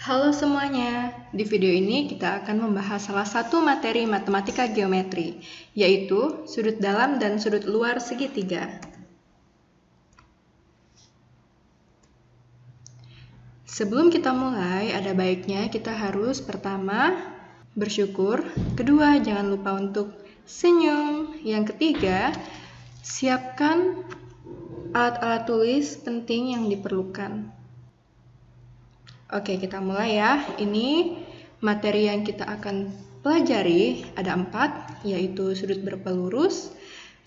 Halo semuanya, di video ini kita akan membahas salah satu materi matematika geometri, yaitu sudut dalam dan sudut luar segitiga. Sebelum kita mulai, ada baiknya kita harus pertama bersyukur, kedua jangan lupa untuk senyum, yang ketiga siapkan alat-alat tulis penting yang diperlukan. Oke, kita mulai ya. Ini materi yang kita akan pelajari ada 4, yaitu sudut berpelurus,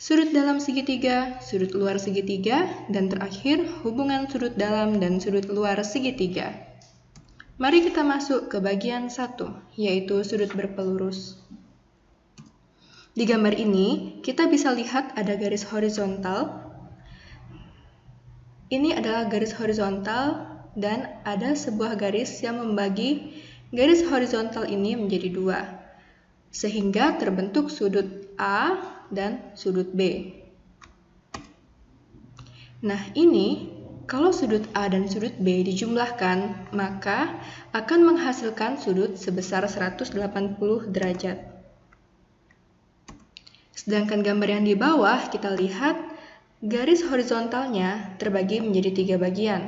sudut dalam segitiga, sudut luar segitiga, dan terakhir hubungan sudut dalam dan sudut luar segitiga. Mari kita masuk ke bagian 1, yaitu sudut berpelurus. Di gambar ini, kita bisa lihat ada garis horizontal. Ini adalah garis horizontal dan ada sebuah garis yang membagi garis horizontal ini menjadi 2, sehingga terbentuk sudut A dan sudut B. Nah, ini kalau sudut A dan sudut B dijumlahkan, maka akan menghasilkan sudut sebesar 180 derajat. Sedangkan gambar yang di bawah kita lihat garis horizontalnya terbagi menjadi 3 bagian.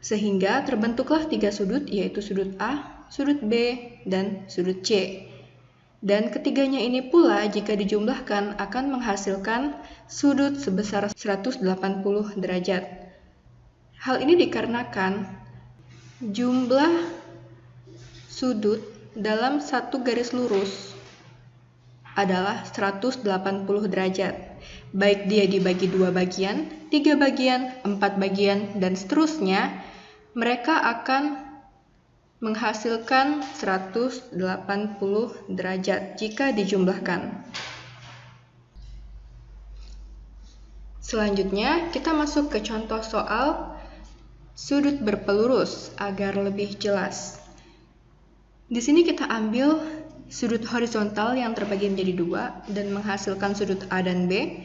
Sehingga terbentuklah 3 sudut, yaitu sudut A, sudut B, dan sudut C. Dan ketiganya ini pula jika dijumlahkan akan menghasilkan sudut sebesar 180 derajat. Hal ini dikarenakan jumlah sudut dalam satu garis lurus adalah 180 derajat. Baik dia dibagi 2 bagian, 3 bagian, 4 bagian, dan seterusnya, mereka akan menghasilkan 180 derajat jika dijumlahkan. Selanjutnya, kita masuk ke contoh soal sudut berpelurus agar lebih jelas. Di sini kita ambil sudut horizontal yang terbagi menjadi 2 dan menghasilkan sudut A dan B.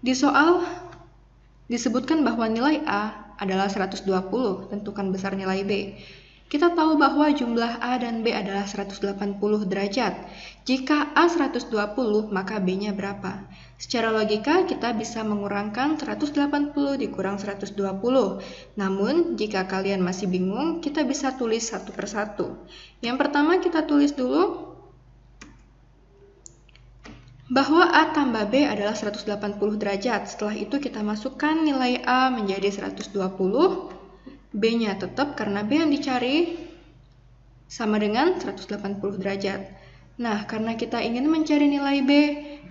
Di soal disebutkan bahwa nilai A adalah 120, tentukan besar nilai B. Kita tahu bahwa jumlah A dan B adalah 180 derajat. Jika A 120, maka B-nya berapa? Secara logika, kita bisa mengurangkan 180 dikurang 120. Namun, jika kalian masih bingung, kita bisa tulis satu persatu. Yang pertama, kita tulis dulu bahwa A tambah B adalah 180 derajat. Setelah itu kita masukkan nilai A menjadi 120. B-nya tetap karena B yang dicari sama dengan 180 derajat. Nah, karena kita ingin mencari nilai B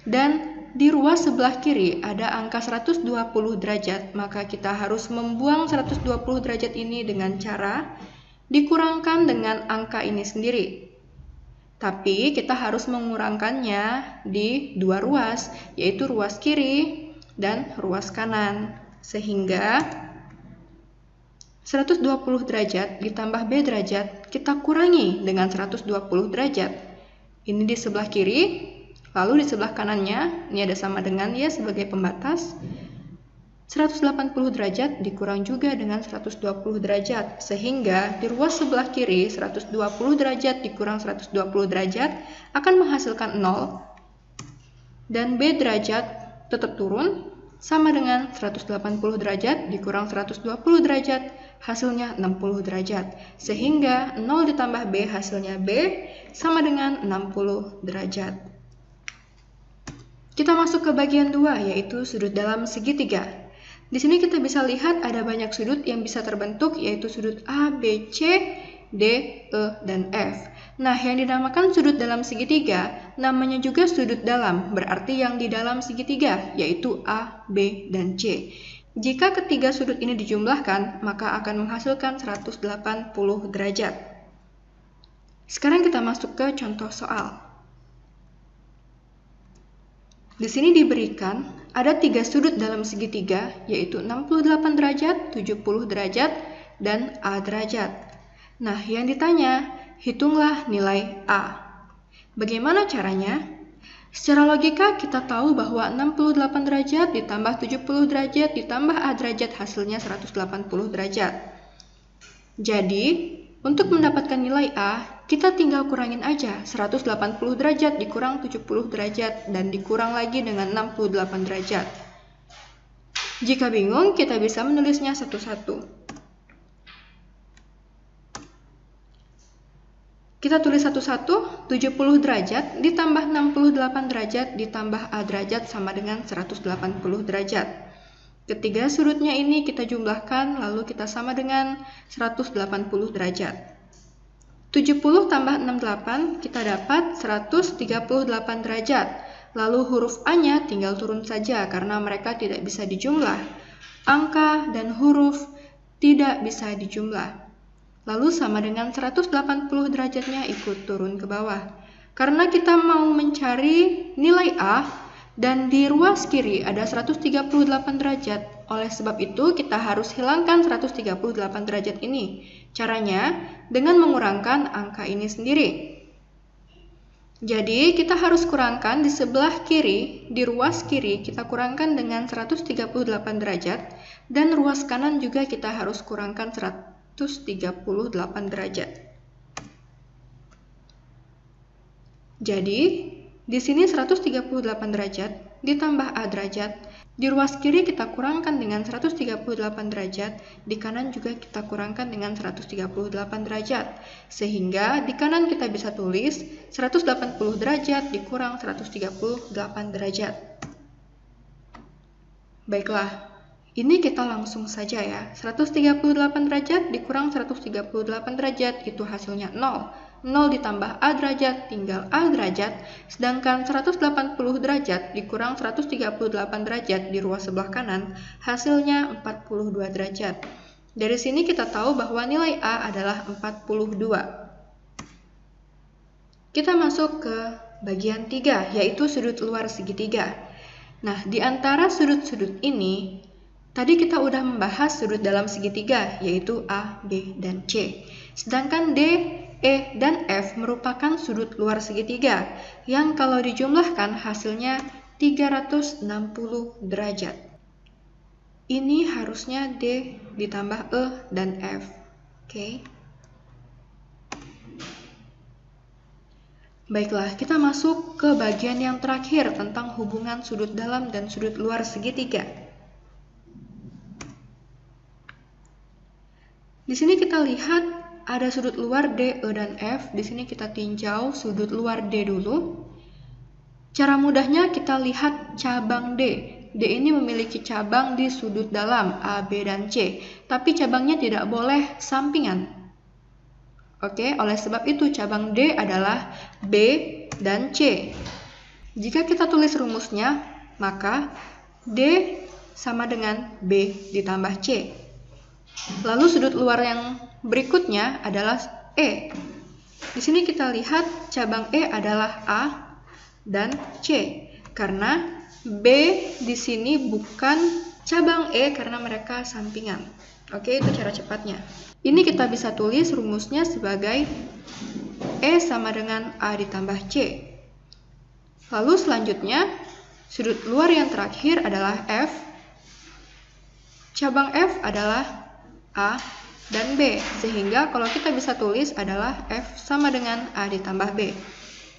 dan di ruas sebelah kiri ada angka 120 derajat, maka kita harus membuang 120 derajat ini dengan cara dikurangkan dengan angka ini sendiri. Tapi kita harus mengurangkannya di 2 ruas, yaitu ruas kiri dan ruas kanan. Sehingga 120 derajat ditambah B derajat kita kurangi dengan 120 derajat. Ini di sebelah kiri, lalu di sebelah kanannya, ini ada sama dengan ya sebagai pembatas. 180 derajat dikurang juga dengan 120 derajat, sehingga di ruas sebelah kiri 120 derajat dikurang 120 derajat akan menghasilkan 0, dan B derajat tetap turun sama dengan 180 derajat dikurang 120 derajat, hasilnya 60 derajat, sehingga 0 ditambah B hasilnya B sama dengan 60 derajat. Kita masuk ke bagian 2, yaitu sudut dalam segitiga. Di sini kita bisa lihat ada banyak sudut yang bisa terbentuk, yaitu sudut A, B, C, D, E, dan F. Nah, yang dinamakan sudut dalam segitiga, namanya juga sudut dalam, berarti yang di dalam segitiga, yaitu A, B, dan C. Jika ketiga sudut ini dijumlahkan, maka akan menghasilkan 180 derajat. Sekarang kita masuk ke contoh soal. Di sini diberikan ada 3 sudut dalam segitiga, yaitu 68 derajat, 70 derajat, dan A derajat. Nah, yang ditanya, hitunglah nilai A. Bagaimana caranya? Secara logika kita tahu bahwa 68 derajat ditambah 70 derajat ditambah A derajat hasilnya 180 derajat. Jadi, untuk mendapatkan nilai A, kita tinggal kurangin aja 180 derajat dikurang 70 derajat dan dikurang lagi dengan 68 derajat. Jika bingung, kita bisa menulisnya satu-satu. Kita tulis satu-satu, 70 derajat ditambah 68 derajat ditambah A derajat sama dengan 180 derajat. Ketiga sudutnya ini kita jumlahkan, lalu kita sama dengan 180 derajat. 70 tambah 68, kita dapat 138 derajat. Lalu huruf A-nya tinggal turun saja karena mereka tidak bisa dijumlah. Angka dan huruf tidak bisa dijumlah. Lalu sama dengan 180 derajatnya ikut turun ke bawah. Karena kita mau mencari nilai A dan di ruas kiri ada 138 derajat. Oleh sebab itu kita harus hilangkan 138 derajat ini. Caranya dengan mengurangkan angka ini sendiri. Jadi kita harus kurangkan di sebelah kiri, di ruas kiri kita kurangkan dengan 138 derajat. Dan ruas kanan juga kita harus kurangkan 138 derajat. Jadi, di sini 138 derajat ditambah A derajat. Di ruas kiri kita kurangkan dengan 138 derajat, di kanan juga kita kurangkan dengan 138 derajat. Sehingga di kanan kita bisa tulis 180 derajat dikurang 138 derajat. Baiklah. Ini kita langsung saja ya, 138 derajat dikurang 138 derajat itu hasilnya 0. 0 ditambah A derajat tinggal A derajat, sedangkan 180 derajat dikurang 138 derajat di ruas sebelah kanan, hasilnya 42 derajat. Dari sini kita tahu bahwa nilai A adalah 42. Kita masuk ke bagian 3, yaitu sudut luar segitiga. Nah, di antara sudut-sudut ini, tadi kita udah membahas sudut dalam segitiga, yaitu A, B, dan C. Sedangkan D, E, dan F merupakan sudut luar segitiga, yang kalau dijumlahkan hasilnya 360 derajat. Ini harusnya D ditambah E dan F. Oke. Baiklah, kita masuk ke bagian yang terakhir tentang hubungan sudut dalam dan sudut luar segitiga. Di sini kita lihat ada sudut luar D, E, dan F. Di sini kita tinjau sudut luar D dulu. Cara mudahnya kita lihat cabang D. D ini memiliki cabang di sudut dalam A, B, dan C. Tapi cabangnya tidak boleh sampingan. Oke, oleh sebab itu cabang D adalah B dan C. Jika kita tulis rumusnya, maka D sama dengan B ditambah C. Lalu sudut luar yang berikutnya adalah E. Di sini kita lihat cabang E adalah A dan C. Karena B di sini bukan cabang E karena mereka sampingan. Oke, itu cara cepatnya. Ini kita bisa tulis rumusnya sebagai E sama dengan A ditambah C. Lalu selanjutnya, sudut luar yang terakhir adalah F. Cabang F adalah A dan B, sehingga kalau kita bisa tulis adalah F sama dengan A ditambah B.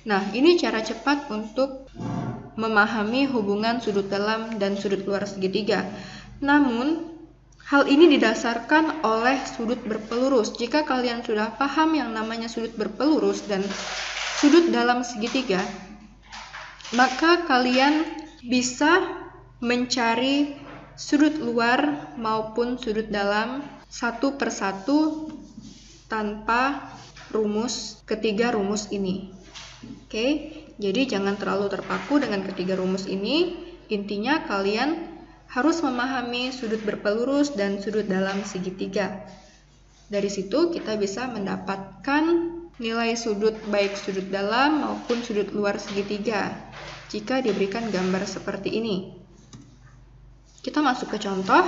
Nah, ini cara cepat untuk memahami hubungan sudut dalam dan sudut luar segitiga. Namun, hal ini didasarkan oleh sudut berpelurus. Jika kalian sudah paham yang namanya sudut berpelurus dan sudut dalam segitiga, maka kalian bisa mencari sudut luar maupun sudut dalam satu persatu tanpa rumus ketiga rumus ini. Oke, jadi jangan terlalu terpaku dengan ketiga rumus ini. Intinya kalian harus memahami sudut berpelurus dan sudut dalam segitiga. Dari situ kita bisa mendapatkan nilai sudut baik sudut dalam maupun sudut luar segitiga jika diberikan gambar seperti ini. Kita masuk ke contoh.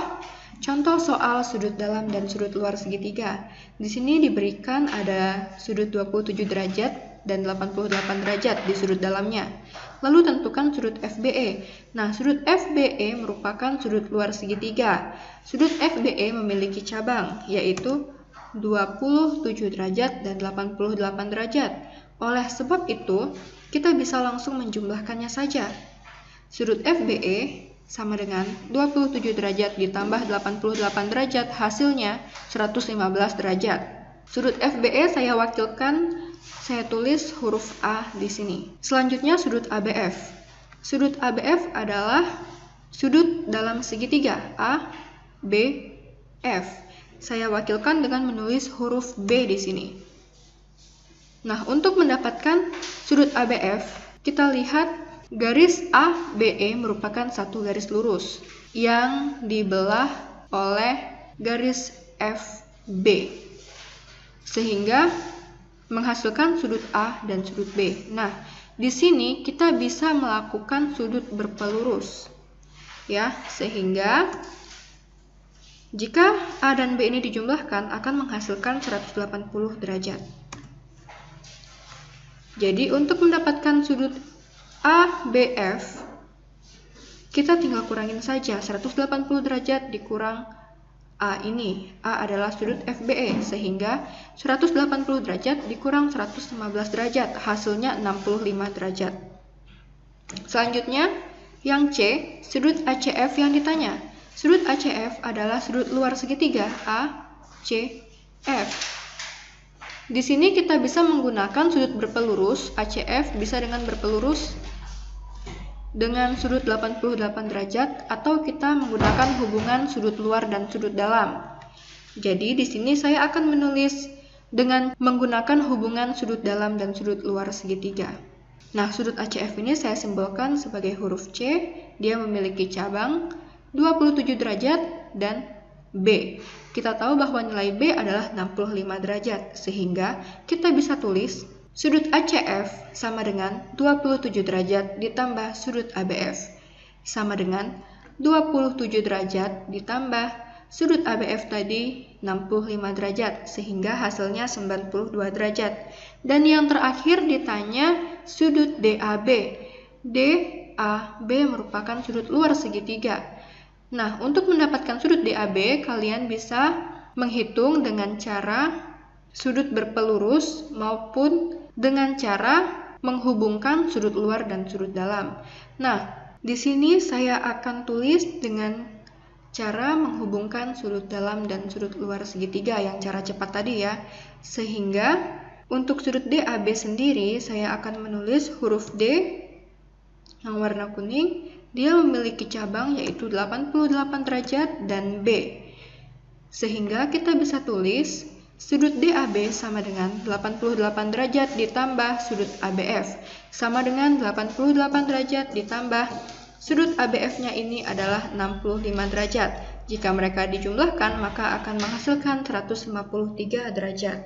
Contoh soal sudut dalam dan sudut luar segitiga. Di sini diberikan ada sudut 27 derajat dan 88 derajat di sudut dalamnya. Lalu tentukan sudut FBE. Nah, sudut FBE merupakan sudut luar segitiga. Sudut FBE memiliki cabang, yaitu 27 derajat, dan 88 derajat. Oleh sebab itu, kita bisa langsung menjumlahkannya saja. Sudut FBE sama dengan 27 derajat ditambah 88 derajat, hasilnya 115 derajat. Sudut FBE saya wakilkan, saya tulis huruf A di sini. Selanjutnya sudut ABF. Sudut ABF adalah sudut dalam segitiga A, B, F. Saya wakilkan dengan menulis huruf B di sini. Nah, untuk mendapatkan sudut ABF, kita lihat garis ABE merupakan satu garis lurus yang dibelah oleh garis FB, sehingga menghasilkan sudut A dan sudut B. Nah, di sini kita bisa melakukan sudut berpelurus, ya, sehingga jika A dan B ini dijumlahkan akan menghasilkan 180 derajat. Jadi untuk mendapatkan sudut ABF, kita tinggal kurangin saja 180 derajat dikurang A ini. A adalah sudut FBE, sehingga 180 derajat dikurang 115 derajat, hasilnya 65 derajat. Selanjutnya, yang C, sudut ACF yang ditanya. Sudut ACF adalah sudut luar segitiga ACF. Di sini kita bisa menggunakan sudut berpelurus. ACF bisa dengan berpelurus dengan sudut 88 derajat, atau kita menggunakan hubungan sudut luar dan sudut dalam. Jadi di sini saya akan menulis dengan menggunakan hubungan sudut dalam dan sudut luar segitiga. Nah, sudut ACF ini saya simbolkan sebagai huruf C. Dia memiliki cabang 27 derajat dan B. Kita tahu bahwa nilai B adalah 65 derajat, sehingga kita bisa tulis sudut ACF sama dengan 27 derajat ditambah sudut ABF sama dengan 27 derajat ditambah sudut ABF tadi 65 derajat, sehingga hasilnya 92 derajat. Dan yang terakhir ditanya sudut DAB. DAB merupakan sudut luar segitiga. Nah, untuk mendapatkan sudut DAB, kalian bisa menghitung dengan cara sudut berpelurus maupun dengan cara menghubungkan sudut luar dan sudut dalam. Nah, di sini saya akan tulis dengan cara menghubungkan sudut dalam dan sudut luar segitiga yang cara cepat tadi ya. Sehingga untuk sudut DAB sendiri saya akan menulis huruf D yang warna kuning. Dia memiliki cabang yaitu 88 derajat dan B. Sehingga kita bisa tulis sudut DAB sama dengan 88 derajat ditambah sudut ABF sama dengan 88 derajat ditambah sudut ABF-nya ini adalah 65 derajat. Jika mereka dijumlahkan maka akan menghasilkan 153 derajat.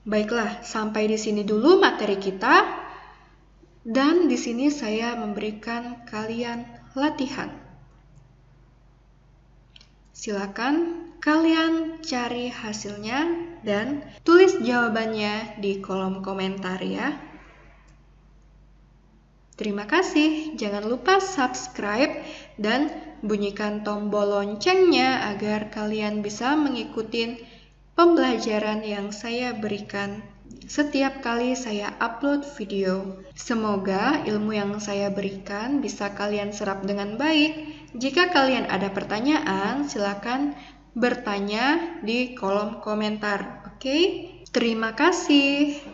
Baiklah, sampai di sini dulu materi kita. Dan di sini saya memberikan kalian latihan. Silakan kalian cari hasilnya dan tulis jawabannya di kolom komentar ya. Terima kasih. Jangan lupa subscribe dan bunyikan tombol loncengnya agar kalian bisa mengikuti pembelajaran yang saya berikan setiap kali saya upload video. Semoga ilmu yang saya berikan bisa kalian serap dengan baik. Jika kalian ada pertanyaan, silakan bertanya di kolom komentar. Oke? Terima kasih.